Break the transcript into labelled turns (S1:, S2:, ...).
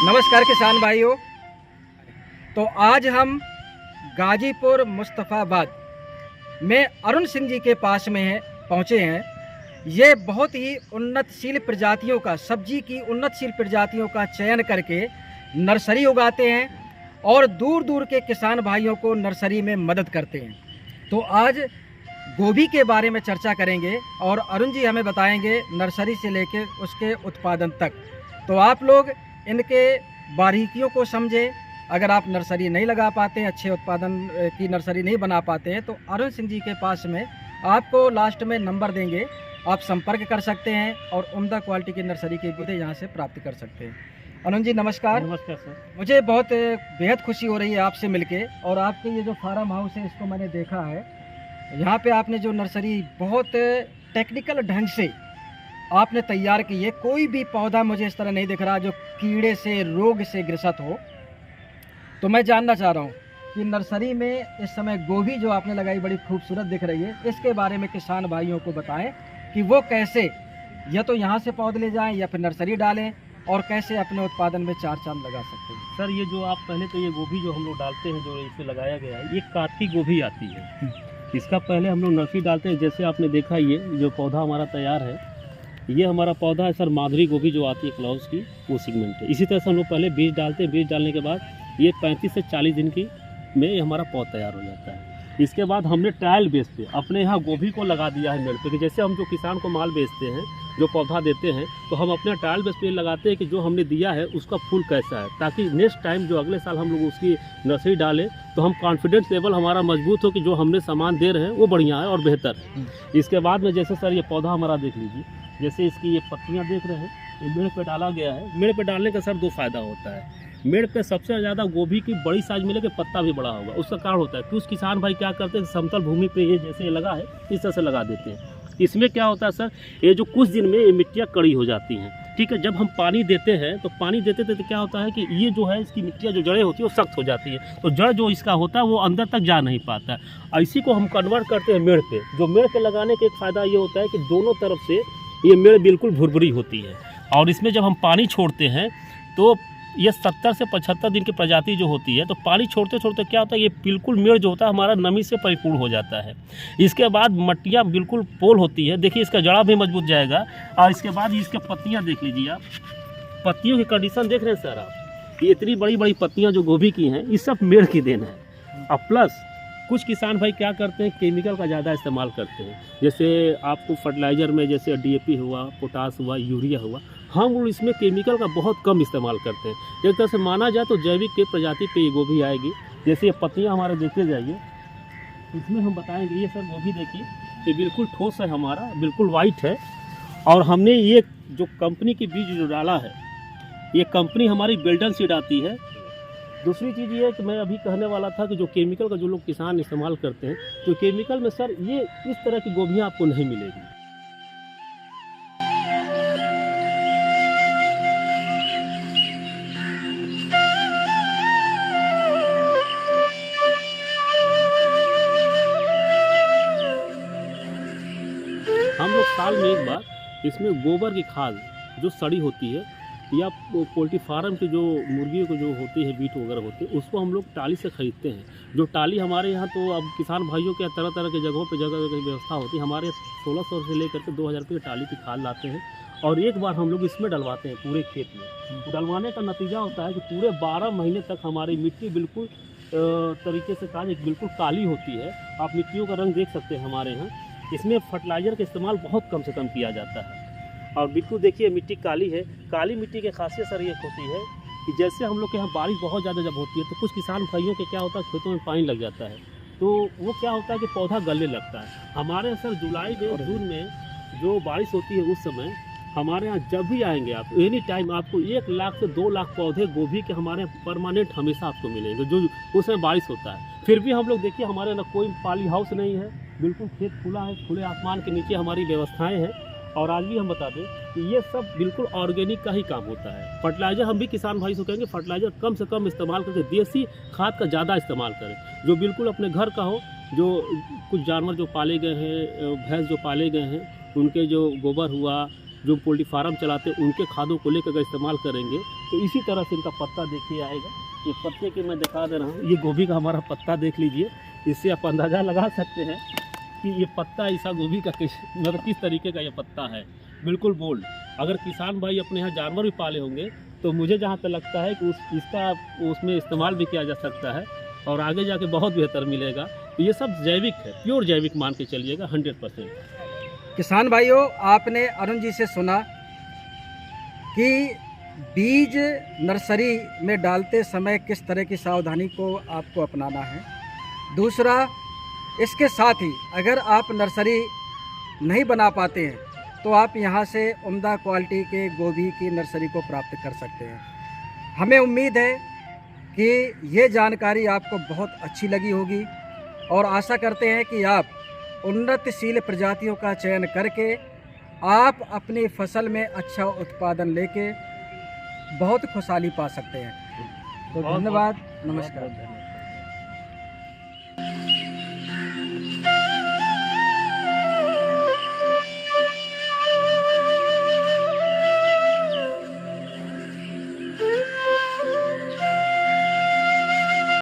S1: नमस्कार किसान भाइयों। तो आज हम गाजीपुर मुस्तफ़ाबाद में अरुण सिंह जी के पास में पहुँचे हैं। ये बहुत ही उन्नतशील प्रजातियों का, सब्जी की उन्नतशील प्रजातियों का चयन करके नर्सरी उगाते हैं और दूर दूर के किसान भाइयों को नर्सरी में मदद करते हैं। तो आज गोभी के बारे में चर्चा करेंगे और अरुण जी हमें बताएंगे नर्सरी से लेकर उसके उत्पादन तक। तो आप लोग इनके बारीकियों को समझें। अगर आप नर्सरी नहीं लगा पाते हैं, अच्छे उत्पादन की नर्सरी नहीं बना पाते हैं, तो अरुण सिंह जी के पास में आपको लास्ट में नंबर देंगे, आप संपर्क कर सकते हैं और उम्दा क्वालिटी की नर्सरी के पौधे यहाँ से प्राप्त कर सकते हैं। अरुण जी नमस्कार।
S2: नमस्कार सर।
S1: मुझे बहुत बेहद खुशी हो रही है आपसे मिलके। और आपके ये जो फार्म हाउस है इसको मैंने देखा है, यहाँ पे आपने जो नर्सरी बहुत टेक्निकल ढंग से आपने तैयार की है। कोई भी पौधा मुझे इस तरह नहीं दिख रहा जो कीड़े से, रोग से ग्रसित हो। तो मैं जानना चाह रहा हूँ कि नर्सरी में इस समय गोभी जो आपने लगाई बड़ी खूबसूरत दिख रही है, इसके बारे में किसान भाइयों को बताएं कि वो कैसे या तो यहाँ से पौधे ले जाएं या फिर नर्सरी डालें और कैसे अपने उत्पादन में चार चांद लगा सकते हैं।
S2: सर ये जो आप पहले तो ये गोभी जो हम लोग डालते हैं, जो इसमें लगाया गया है, ये काठी गोभी आती है। इसका पहले हम लोग नर्सरी डालते हैं। जैसे आपने देखा ये जो पौधा हमारा तैयार है, ये हमारा पौधा है सर माधुरी गोभी जो आती है क्लाउस की, वो सेगमेंट है। इसी तरह से हम लोग पहले बीज डालते हैं। बीज डालने के बाद ये 35 से 40 दिन की में ये हमारा पौधा तैयार हो जाता है। इसके बाद हमने ट्रायल बेस पे अपने यहाँ गोभी को लगा दिया है मेड़ पे, कि जैसे हम जो किसान को माल बेचते हैं, जो पौधा देते हैं, तो हम अपने ट्रायल बेस पे लगाते हैं कि जो हमने दिया है उसका फूल कैसा है, ताकि नेक्स्ट टाइम जो अगले साल हम लोग उसकी नर्सरी डालें तो हम कॉन्फिडेंस लेवल हमारा मजबूत हो कि जो हमने सामान दे रहे हैं वो बढ़िया है और बेहतर है। इसके बाद में जैसे सर ये पौधा हमारा देख लीजिए, जैसे इसकी ये पत्तियाँ देख रहे हैं, ये मेड़ पे डाला गया है। मेड़ पे डालने का सर दो फायदा होता है। मेड़ पे सबसे ज़्यादा गोभी की बड़ी साइज मिलेगी, पत्ता भी बड़ा होगा। उसका कारण होता है कि उस किसान भाई क्या करते हैं, समतल भूमि पे ये जैसे लगा है इस तरह से लगा देते हैं। इसमें क्या होता है सर, ये जो कुछ दिन में ये मिट्टियाँ कड़ी हो जाती हैं, ठीक है। जब हम पानी देते हैं तो पानी देते देते क्या होता है कि ये जो है इसकी मिट्टियाँ जो जड़ें होती है वो सख्त हो जाती है, तो जड़ जो इसका होता है वो अंदर तक जा नहीं पाता है। इसी को हम कन्वर्ट करते हैं मेड़ पे। जो मेड़ पे लगाने का एक फ़ायदा ये होता है कि दोनों तरफ से ये मेड़ बिल्कुल भुरभुरी होती है। और इसमें जब हम पानी छोड़ते हैं तो ये 70 से 75 दिन की प्रजाति जो होती है, तो पानी छोड़ते छोड़ते क्या होता है, ये बिल्कुल मेड़ जो होता है हमारा नमी से परिपूर्ण हो जाता है। इसके बाद मट्टियाँ बिल्कुल पोल होती है। देखिए इसका जड़ा भी मजबूत जाएगा। और इसके बाद इसके पत्तियाँ देख लीजिए आप, पत्तियों की कंडीशन देख रहे हैं सर आप, ये इतनी बड़ी बड़ी पत्तियाँ जो गोभी की हैं, ये सब मेड़ की देन है। और प्लस कुछ किसान भाई क्या करते हैं, केमिकल का ज़्यादा इस्तेमाल करते हैं। जैसे आपको फर्टिलाइज़र में जैसे DAP हुआ, पोटास हुआ, यूरिया हुआ, हम लोग इसमें केमिकल का बहुत कम इस्तेमाल करते हैं। एक तरह से माना जाए तो जैविक के प्रजाति पे ये गोभी आएगी। जैसे ये पत्तियाँ हमारे देखते जाइए, इसमें हम बताएंगे। ये सर गोभी देखिए, ये बिल्कुल ठोस है हमारा, बिल्कुल वाइट है। और हमने ये जो कंपनी की बीज जो डाला है, ये कंपनी हमारी बेल्टन सीड आती है। दूसरी चीज़ ये है कि मैं अभी कहने वाला था कि जो केमिकल का जो लोग किसान इस्तेमाल करते हैं, तो केमिकल में सर ये इस तरह की गोभियाँ आपको नहीं मिलेगी। हम लोग साल में एक बार इसमें गोबर की खाद जो सड़ी होती है, या पोल्ट्री फार्म की जो मुर्गियों को जो होती है, बीट वगैरह होती है, उसको हम लोग टाली से ख़रीदते हैं। जो टाली हमारे यहाँ तो अब किसान भाइयों के तरह तरह के जगहों पे जगह जगह व्यवस्था होती है। हमारे 1600 से लेकर के 2000 रुपये की टाली की खाद लाते हैं और एक बार हम लोग इसमें डलवाते हैं पूरे खेत में। डलवाने का नतीजा होता है कि पूरे 12 महीने तक हमारी मिट्टी बिल्कुल तरीके से बिल्कुल काली होती है। आप मिट्टियों का रंग देख सकते हैं हमारे यहाँ। इसमें फर्टिलाइज़र का इस्तेमाल बहुत कम से कम किया जाता है। और बिल्कुल देखिए मिट्टी काली है। काली मिट्टी की खासियत सर ये होती है कि जैसे हम लोग के यहाँ बारिश बहुत ज़्यादा जब होती है, तो कुछ किसान भाइयों के क्या होता है, खेतों में पानी लग जाता है, तो वो क्या होता है कि पौधा गलने लगता है। हमारे सर जुलाई में, जून में जो बारिश होती है, उस समय हमारे यहाँ जब भी आएंगे आप, एनी टाइम आपको 1 लाख से 2 लाख पौधे गोभी के हमारे यहाँ परमानेंट हमेशा आपको मिलेंगे, जो उस समय बारिश होता है। फिर भी हम लोग देखिए हमारे यहाँ कोई पाली हाउस नहीं है, बिल्कुल खेत खुला है, खुले आसमान के नीचे हमारी व्यवस्थाएँ हैं। और आज भी हम बता दें कि ये सब बिल्कुल ऑर्गेनिक का ही काम होता है। फर्टिलाइज़र हम भी किसान भाई से कहेंगे फर्टिलाइज़र कम से कम इस्तेमाल करके देसी खाद का ज़्यादा इस्तेमाल करें, जो बिल्कुल अपने घर का हो। जो कुछ जानवर जो पाले गए हैं, भैंस जो पाले गए हैं, उनके जो गोबर हुआ जो पोल्ट्री फार्म चलाते हैं उनके खादों को लेकर अगर इस्तेमाल करेंगे तो इसी तरह से इनका पत्ता देखिए आएगा। ये पत्ते के मैं दिखा दे रहा हूँ, ये गोभी का हमारा पत्ता देख लीजिए, इससे आप अंदाज़ा लगा सकते हैं कि ये पत्ता ऐसा गोभी का किस तरीके का ये पत्ता है, बिल्कुल बोल्ड। अगर किसान भाई अपने यहाँ जानवर भी पाले होंगे तो मुझे जहाँ तक लगता है कि इसका उसमें इस्तेमाल भी किया जा सकता है और आगे जाके बहुत बेहतर मिलेगा। तो ये सब जैविक है, प्योर जैविक मान के चलिएगा 100%।
S1: किसान भाइयों, आपने अरुण जी से सुना कि बीज नर्सरी में डालते समय किस तरह की सावधानी को आपको अपनाना है। दूसरा, इसके साथ ही अगर आप नर्सरी नहीं बना पाते हैं तो आप यहाँ से उम्दा क्वालिटी के गोभी की नर्सरी को प्राप्त कर सकते हैं। हमें उम्मीद है कि ये जानकारी आपको बहुत अच्छी लगी होगी और आशा करते हैं कि आप उन्नतशील प्रजातियों का चयन करके आप अपनी फसल में अच्छा उत्पादन लेके बहुत खुशहाली पा सकते हैं। तो धन्यवाद, नमस्कार।